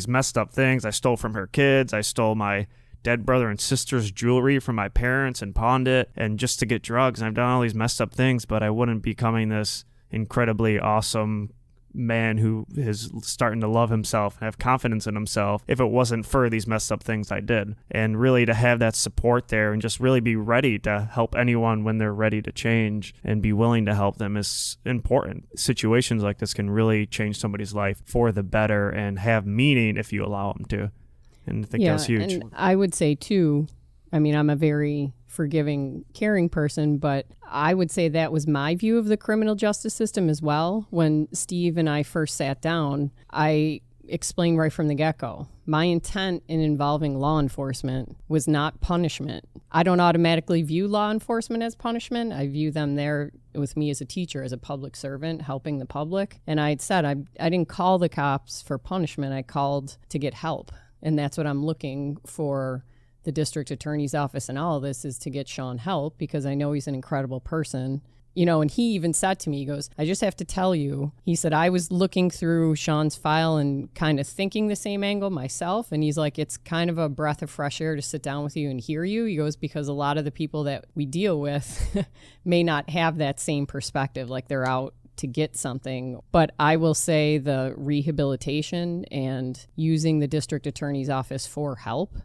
messed up things. I stole from her kids. I stole my dead brother and sister's jewelry from my parents and pawned it, and just to get drugs. And I've done all these messed up things, but I wouldn't be becoming this incredibly awesome man who is starting to love himself and have confidence in himself if it wasn't for these messed up things I did. And really to have that support there and just really be ready to help anyone when they're ready to change and be willing to help them is important. Situations like this can really change somebody's life for the better and have meaning if you allow them to. And I think that was huge. And I would say, too, I mean, I'm a very forgiving, caring person, but I would say that was my view of the criminal justice system as well. When Steve and I first sat down, I explained right from the get-go, my intent in involving law enforcement was not punishment. I don't automatically view law enforcement as punishment. I view them there with me as a teacher, as a public servant, helping the public. And I had said, I didn't call the cops for punishment. I called to get help. And that's what I'm looking for the district attorney's office and all of this, is to get Sean help, because I know he's an incredible person And he even said to me, he goes, I just have to tell you, he said, I was looking through Sean's file and kind of thinking the same angle myself. And he's like, it's kind of a breath of fresh air to sit down with you and hear you. He goes, because a lot of the people that we deal with may not have that same perspective, like they're out to get something. But I will say the rehabilitation and using the district attorney's office for help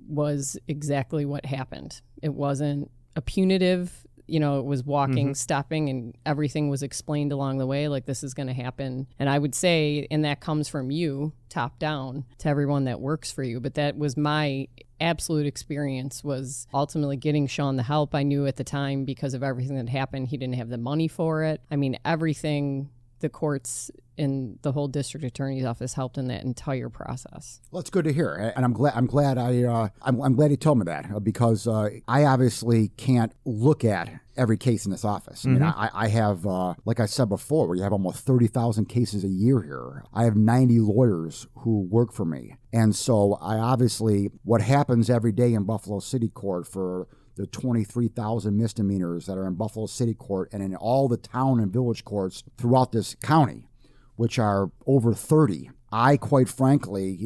was exactly what happened. It wasn't a punitive, it was walking, stepping, and everything was explained along the way, like this is going to happen. And I would say, and that comes from you, top down, to everyone that works for you. But that was my absolute experience, was ultimately getting Sean the help. I knew at the time, because of everything that happened, he didn't have the money for it. I mean, everything, the courts and the whole district attorney's office helped in that entire process. Well, it's good to hear, and I'm glad you told me that, because I obviously can't look at every case in this office. I mean, I have, like I said before, we have almost 30,000 cases a year here. I have 90 lawyers who work for me, and so I obviously, what happens every day in Buffalo City Court for the 23,000 misdemeanors that are in Buffalo City Court and in all the town and village courts throughout this county, which are over 30. I, quite frankly,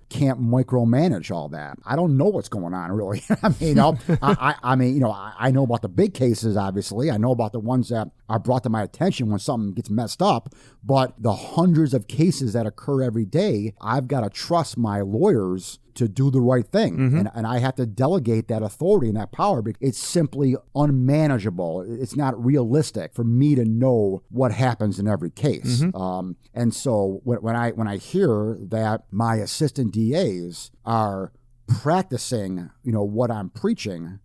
can't micromanage all that. I don't know what's going on, really. I know about the big cases, obviously. I know about the ones that are brought to my attention when something gets messed up. But the hundreds of cases that occur every day, I've got to trust my lawyers to do the right thing. And I have to delegate that authority and that power because it's simply unmanageable. It's not realistic for me to know what happens in every case. And so when I hear that my assistant DAs are practicing, what I'm preaching,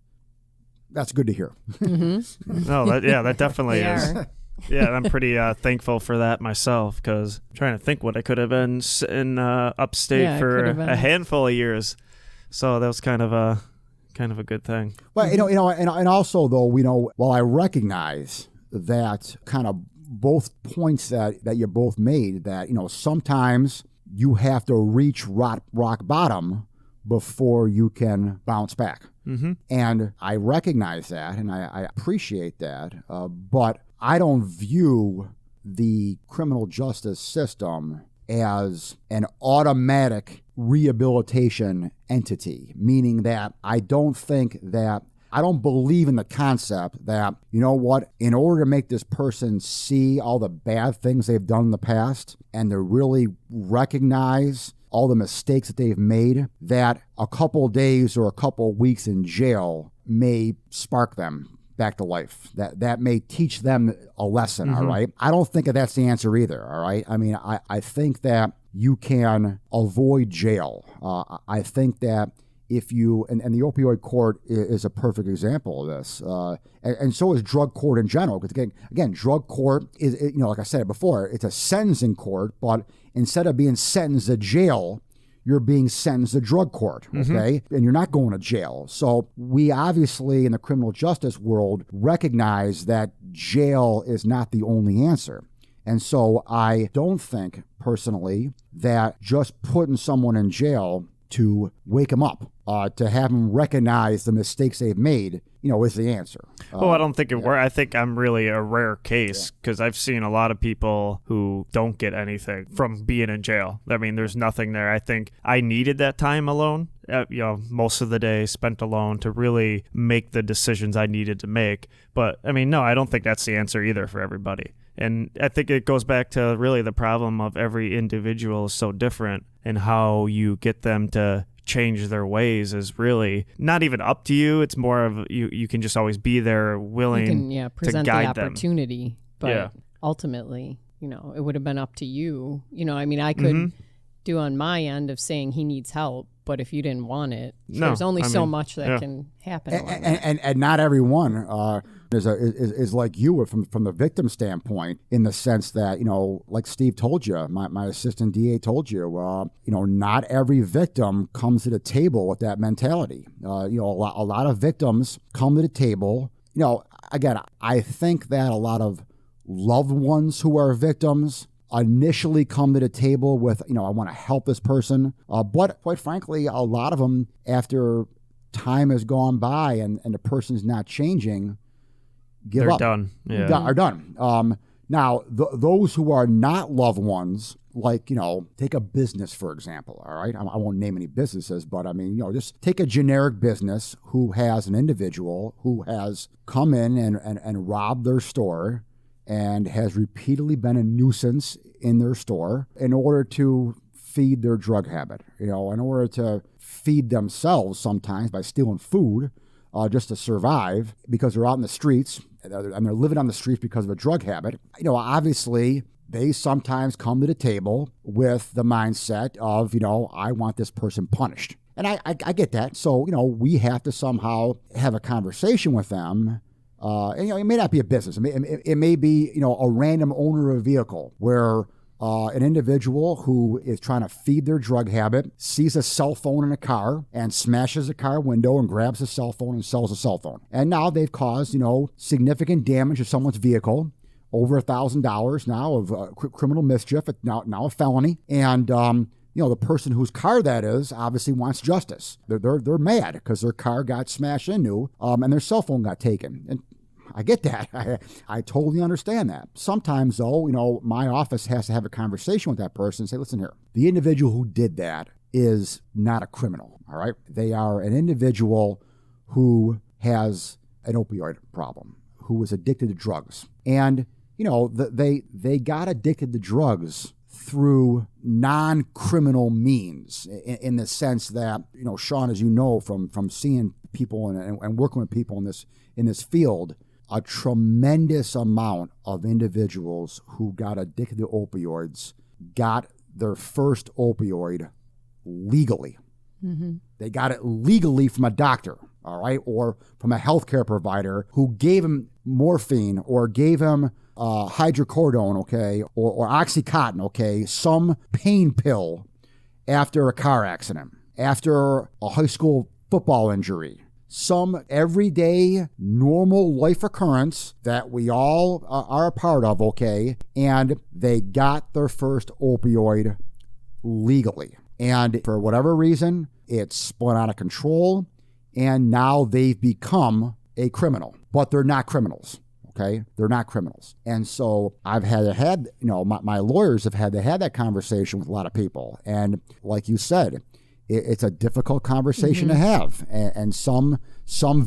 that's good to hear. No, that definitely is. Yeah, I'm pretty thankful for that myself, because I'm trying to think what I could have been in upstate for a handful of years. So that was kind of a good thing. Well, and also though, while I recognize that kind of both points that you both made, that sometimes you have to reach rock bottom before you can bounce back. And I recognize that, and I appreciate that, but I don't view the criminal justice system as an automatic rehabilitation entity, meaning that I don't believe in the concept that, in order to make this person see all the bad things they've done in the past and to really recognize all the mistakes that they've made, that a couple days or a couple weeks in jail may spark them back to life. That may teach them a lesson, all right? I don't think that that's the answer either, all right? I mean, I think that you can avoid jail. I think that if you, and the opioid court is a perfect example of this, and so is drug court in general, because again, drug court is, like I said before, it's a sentencing court, but instead of being sentenced to jail, you're being sentenced to drug court, okay? And you're not going to jail. So we obviously, in the criminal justice world, recognize that jail is not the only answer. And so I don't think, personally, that just putting someone in jail to wake them up, to have them recognize the mistakes they've made, is the answer. Well, I don't think it works. I think I'm really a rare case, because I've seen a lot of people who don't get anything from being in jail. I mean, there's nothing there. I think I needed that time alone, most of the day spent alone to really make the decisions I needed to make. But, I mean, no, I don't think that's the answer either for everybody. And I think it goes back to really the problem of every individual is so different, and how you get them to change their ways is really not even up to you. It's more of you can just always be there, willing to present guide the opportunity. But ultimately, it would have been up to you. I mean, I could do on my end of saying he needs help, but if you didn't want it, there's only so much that can happen. And not everyone is like you from the victim standpoint, in the sense that, like Steve told you, my assistant DA told you, not every victim comes to the table with that mentality. A lot of victims come to the table. Again, I think that a lot of loved ones who are victims initially come to the table with, I want to help this person. But quite frankly, a lot of them, after time has gone by and the person's not changing, give They're up. done. Yeah. Are done. Now, those who are not loved ones, like, take a business, for example, all right? I won't name any businesses, but I mean, just take a generic business who has an individual who has come in and robbed their store and has repeatedly been a nuisance in their store in order to feed their drug habit, in order to feed themselves sometimes by stealing food just to survive because they're out in the streets and they're living on the streets because of a drug habit. Obviously, they sometimes come to the table with the mindset of, I want this person punished. And I get that. So, we have to somehow have a conversation with them. And, it may not be a business. It may be, a random owner of a vehicle where an individual who is trying to feed their drug habit sees a cell phone in a car and smashes the car window and grabs the cell phone and sells the cell phone. And now they've caused, significant damage to someone's vehicle, over $1,000 now of criminal mischief, now a felony. And, the person whose car that is obviously wants justice. They're mad because their car got smashed into and their cell phone got taken. And I get that. I totally understand that. Sometimes, though, my office has to have a conversation with that person and say, listen here, the individual who did that is not a criminal, all right? They are an individual who has an opioid problem, who is addicted to drugs. And, they got addicted to drugs through non-criminal means in the sense that, Sean, as you know, from seeing people and working with people in this field, a tremendous amount of individuals who got addicted to opioids got their first opioid legally. Mm-hmm. They got it legally from a doctor, all right, or from a healthcare provider who gave him morphine or gave him hydrocodone, okay, or Oxycontin, okay, some pain pill after a car accident, after a high school football injury, some everyday normal life occurrence that we all are a part of, okay, and they got their first opioid legally. And for whatever reason, it's spun out of control, and now they've become a criminal. But they're not criminals, okay? They're not criminals. And so I've had my lawyers have had to have that conversation with a lot of people. And like you said, it's a difficult conversation to have. And some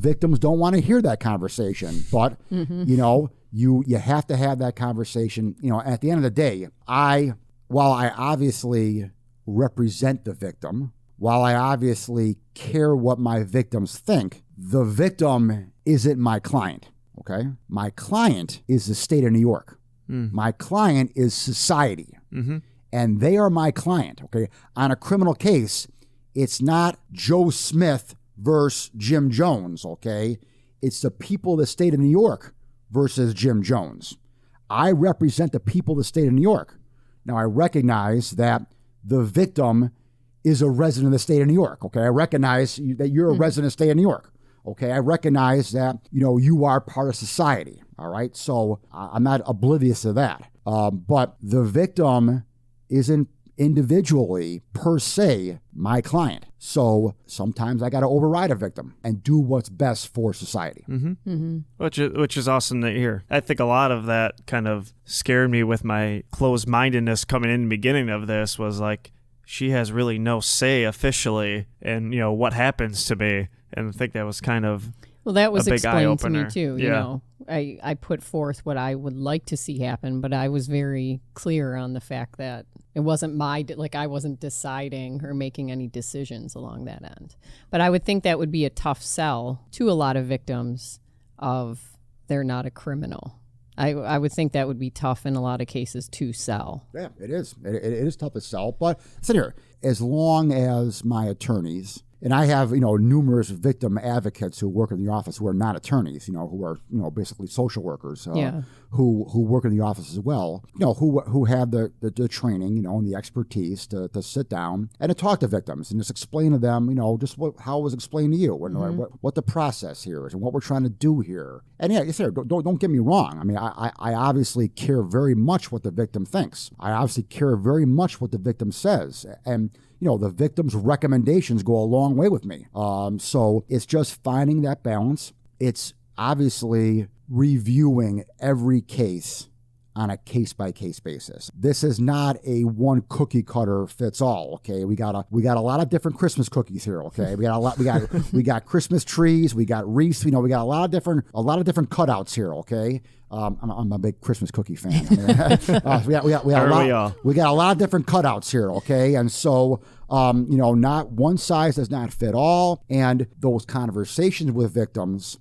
victims don't want to hear that conversation. But, you have to have that conversation. At the end of the day, while I obviously represent the victim, while I obviously care what my victims think, the victim isn't my client, okay? My client is the state of New York. My client is society. And they are my client, okay? On a criminal case, it's not Joe Smith versus Jim Jones, okay? It's the people of the state of New York versus Jim Jones. I represent the people of the state of New York. Now, I recognize that the victim is a resident of the state of New York, okay? I recognize that you're a resident of the state of New York, okay? I recognize that, you are part of society, all right? So I'm not oblivious to that. But the victim isn't individually, per se, my client. So sometimes I got to override a victim and do what's best for society. Which is awesome to hear. I think a lot of that kind of scared me with my closed-mindedness coming in the beginning of this was like, she has really no say officially in, what happens to me. And I think that was kind of that was a big explained to me eye-opener. too. Yeah. I put forth what I would like to see happen, but I was very clear on the fact that it wasn't I wasn't deciding or making any decisions along that end. But I would think that would be a tough sell to a lot of victims of they're not a criminal. I would think that would be tough in a lot of cases to sell. Yeah, it is. It is tough to sell. But listen here, as long as my attorneys, and I have, numerous victim advocates who work in the office who are not attorneys, who are, basically social workers, who work in the office as well, who have the training, and the expertise to sit down and to talk to victims and just explain to them, just how it was explained to you, what the process here is and what we're trying to do here. And yeah, don't get me wrong. I mean, I obviously care very much what the victim thinks. I obviously care very much what the victim says. And the victim's recommendations go a long way with me. So it's just finding that balance. It's obviously reviewing every case on a case-by-case basis. This is not a one cookie cutter fits all. Okay, we got a lot of different Christmas cookies here. Okay, we got Christmas trees, we got wreaths. We got a lot of different cutouts here. Okay, I'm a big Christmas cookie fan. We got a lot of different cutouts here. Okay, and so not one size does not fit all, and those conversations with victims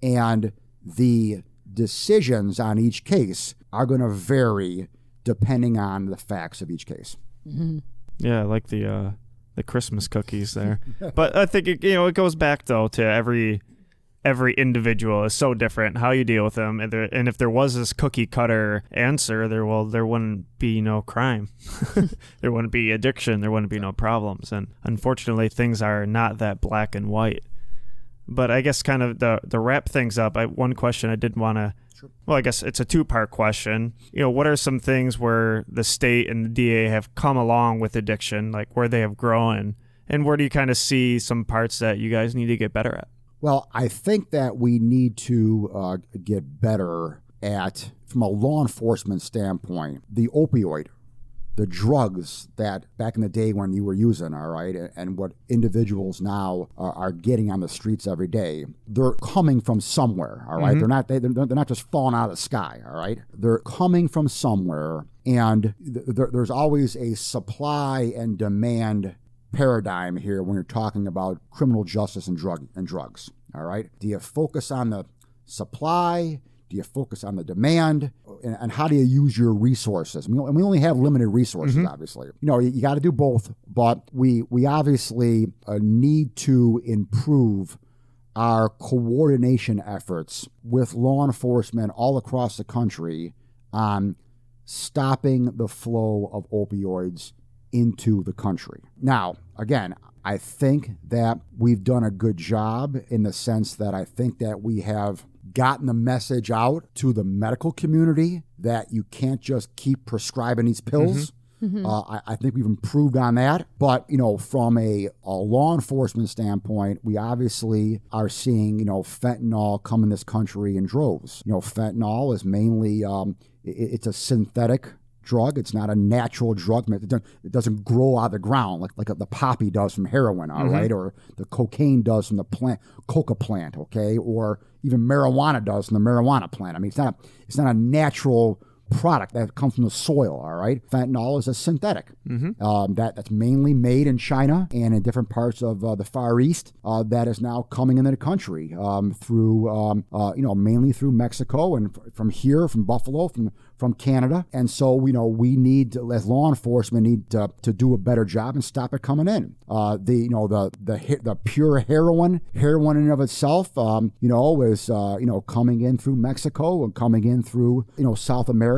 and the decisions on each case are going to vary depending on the facts of each case. Mm-hmm. Yeah, I like the Christmas cookies there. But I think it goes back though to every individual is so different how you deal with them, and if there was this cookie cutter answer, there wouldn't be no crime. There wouldn't be addiction. There wouldn't be no problems. And unfortunately, things are not that black and white. But I guess kind of to wrap things up, one question I did want to, well, I guess it's a two-part question. What are some things where the state and the DA have come along with addiction, like where they have grown, and where do you kind of see some parts that you guys need to get better at? Well, I think that we need to get better at, from a law enforcement standpoint, the opioid, the drugs that back in the day when you were using, all right, and what individuals now are getting on the streets every day, they're coming from somewhere, all right? Mm-hmm. They're not just falling out of the sky, all right? They're coming from somewhere, and there's always a supply and demand paradigm here when you're talking about criminal justice and drugs, all right? Do you focus on the supply? Do you focus on the demand? And how do you use your resources? And we only have limited resources, mm-hmm. obviously. You got to do both, but we obviously need to improve our coordination efforts with law enforcement all across the country on stopping the flow of opioids into the country. Now, again, I think that we've done a good job in the sense that I think that we have gotten the message out to the medical community that you can't just keep prescribing these pills. Mm-hmm. I think we've improved on that. But, from a law enforcement standpoint, we obviously are seeing, fentanyl come in this country in droves. Fentanyl is mainly, it's a synthetic drug. It's not a natural drug. It doesn't grow out of the ground like the poppy does from heroin, all mm-hmm. right, or the cocaine does from the coca plant, okay, or even marijuana does from the marijuana plant. I mean, it's not a natural product that comes from the soil, all right? Fentanyl is a synthetic that's mainly made in China and in different parts of the Far East that is now coming into the country through, mainly through Mexico and from Buffalo, from Canada. And so, we need, as law enforcement, need to do a better job and stop it coming in. The pure heroin in and of itself, is, coming in through Mexico and coming in through, South America,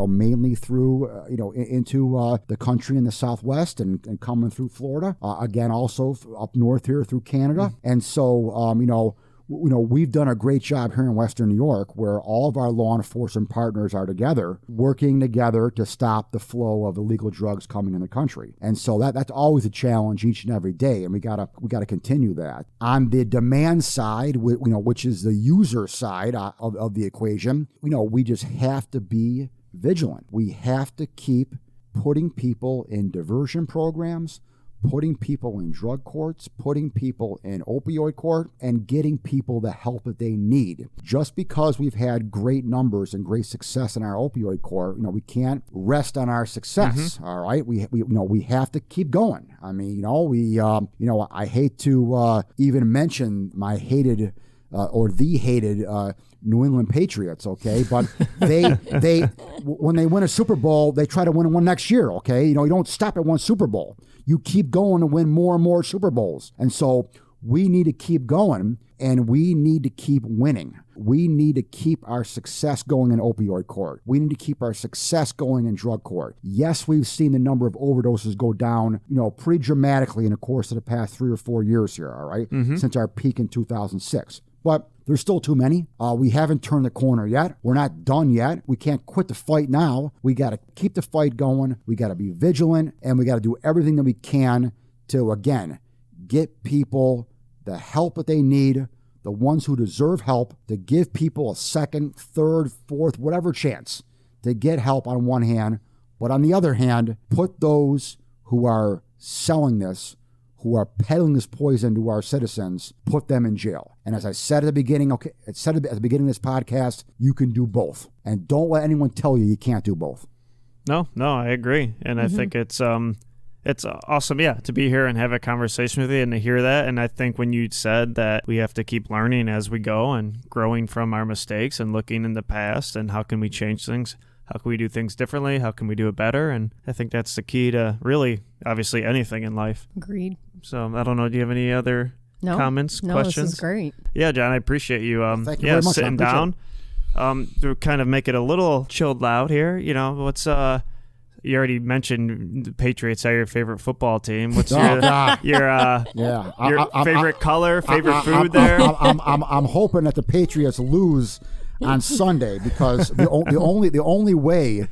mainly through, into the country in the Southwest and coming through Florida. Again, also up north here through Canada. Mm-hmm. And so, we've done a great job here in Western New York where all of our law enforcement partners are together, working together to stop the flow of illegal drugs coming in the country. And so that's always a challenge each and every day, and we gotta continue that. On the demand side, which is the user side of the equation, we just have to be vigilant. We have to keep putting people in diversion programs, putting people in drug courts, putting people in opioid court, and getting people the help that they need. Just because we've had great numbers and great success in our opioid court, we can't rest on our success. Mm-hmm. All right, we have to keep going. I mean, I hate to even mention my hated the hated New England Patriots, okay? But they when they win a Super Bowl, they try to win one next year, okay? You don't stop at one Super Bowl. You keep going to win more and more Super Bowls. And so we need to keep going, and we need to keep winning. We need to keep our success going in opioid court. We need to keep our success going in drug court. Yes, we've seen the number of overdoses go down, pretty dramatically in the course of the past 3 or 4 years here, all right? Mm-hmm. Since our peak in 2006. But there's still too many. We haven't turned the corner yet. We're not done yet. We can't quit the fight now. We got to keep the fight going. We got to be vigilant, and we got to do everything that we can to, again, get people the help that they need, the ones who deserve help, to give people a second, third, fourth, whatever chance to get help on one hand, but on the other hand, put those who are selling this, who are peddling this poison to our citizens, put them in jail. And as I said at the beginning, at the beginning of this podcast, you can do both. And don't let anyone tell you can't do both. No, I agree. And I think it's awesome, to be here and have a conversation with you and to hear that. And I think when you said that we have to keep learning as we go and growing from our mistakes and looking in the past and how can we change things, how can we do things differently, how can we do it better? And I think that's the key to really, obviously, anything in life. Agreed. So I don't know, do you have any other comments, questions? No, this is great. Yeah, John, I appreciate you. Thank you very much. Sitting down. To kind of make it a little chilled out here, what's you already mentioned the Patriots are your favorite football team. What's your favorite color, favorite food there? I'm hoping that the Patriots lose on Sunday because the only way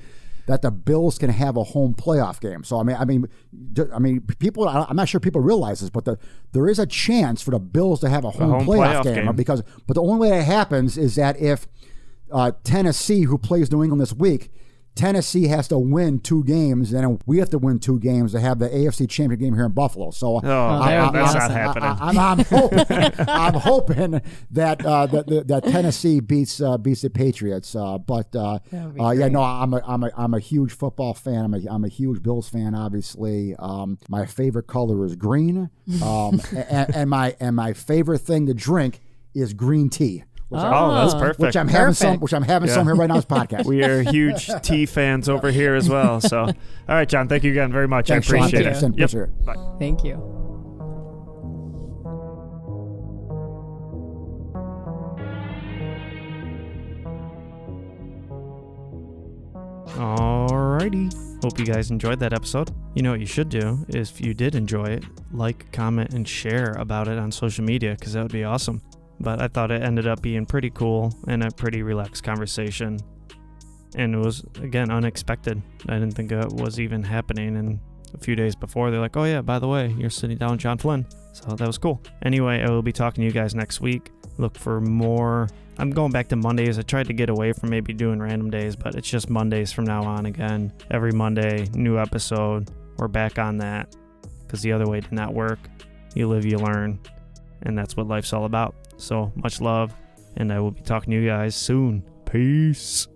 that the Bills can have a home playoff game. So I mean, people. I'm not sure people realize this, but there is a chance for the Bills to have a home playoff game. But the only way that happens is that if Tennessee, who plays New England this week, Tennessee has to win 2 games, and we have to win 2 games to have the AFC Championship game here in Buffalo. So that's not happening. I'm hoping that Tennessee beats the Patriots. I'm a huge football fan. I'm a huge Bills fan. Obviously, my favorite color is green, and my favorite thing to drink is green tea. That's perfect. Which I'm having some here right now as podcast. We are huge tea fans over here as well. So, all right, John, thank you again very much. Thanks, I appreciate it. Yep. Bye. Thank you. Alrighty. Hope you guys enjoyed that episode. You know what you should do is, if you did enjoy it, like, comment, and share about it on social media, because that would be awesome. But I thought it ended up being pretty cool and a pretty relaxed conversation. And it was, again, unexpected. I didn't think it was even happening. And a few days before, they're like, oh yeah, by the way, you're sitting down with John Flynn. So that was cool. Anyway, I will be talking to you guys next week. Look for more. I'm going back to Mondays. I tried to get away from maybe doing random days, but it's just Mondays from now on again. Every Monday, new episode. We're back on that because the other way did not work. You live, you learn. And that's what life's all about. So much love, and I will be talking to you guys soon. Peace.